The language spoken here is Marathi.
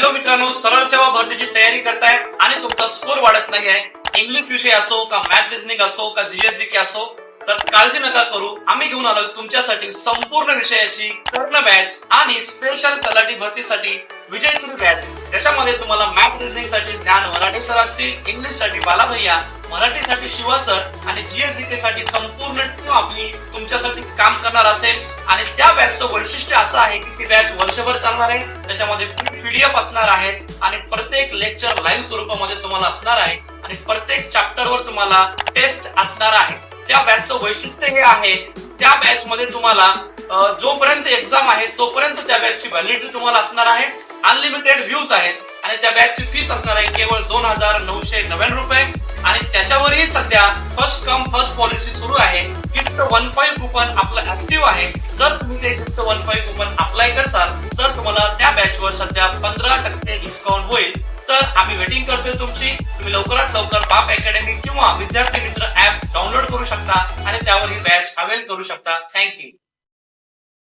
हॅलो मित्रांनो, सरळ सेवा भरतीची तयारी करताय आणि तुमचा स्कोर वाढत नाही आहे, इंग्लिश विषय असो का मॅथ रिझनिंग असो का जीएसजीके असो, तर काळजी नका करू. आम्ही घेऊन आलो तुमच्यासाठी संपूर्ण विषयाची पूर्ण बॅच आणि स्पेशल तलाठी भरतीसाठी विजयश्री बॅच. त्याच्यामध्ये तुम्हाला मॅथ रिझनिंग साठी ज्ञान मराठे सर असतील, इंग्लिश साठी बाला भैया, मराठीसाठी शिवा सर आणि जीएसजीके साठी संपूर्ण टीम आपली तुमच्यासाठी काम करणार असेल. आणि त्या बॅचचं वैशिष्ट्य असं आहे की ती बॅच वर्षभर चालणार आहे. त्याच्यामध्ये पीडीएफ असणार आहेत आणि प्रत्येक लेक्चर लाईव्ह स्वरूपामध्ये तुम्हाला असणार आहे आणि प्रत्येक चॅप्टरवर तुम्हाला टेस्ट असणार आहे. त्या बॅचचं वैशिष्ट्य हे आहे, त्या बॅच मध्ये तुम्हाला जोपर्यंत एक्झाम आहे तोपर्यंत त्या बॅचची व्हॅलिडिटी तुम्हाला असणार आहे. अनलिमिटेड व्ह्यूज आहेत आणि त्या बॅचची फीस असणार आहे केवळ 2999 रुपये. आणि त्याच्यावरही सध्या फर्स्ट कम फर्स्ट पॉलिसी सुरू आहे. गिफ्ट 15 कुपन आपलं ऍक्टिव्ह आहे. जर तुम्ही ते गिफ्ट 15 कुपन अप्लाय करसाल तर तुम्हाला त्या बॅचवर सध्या 15% डिस्काउंट होईल. तर आम्ही वेटिंग करतोय तुमची. तुम्ही लवकरात लवकर बाप अकॅडमी किंवा विद्यार्थी मित्र ऍप डाउनलोड करू शकता आणि त्यावर ही बॅच अवेल करू शकता. थँक्यू.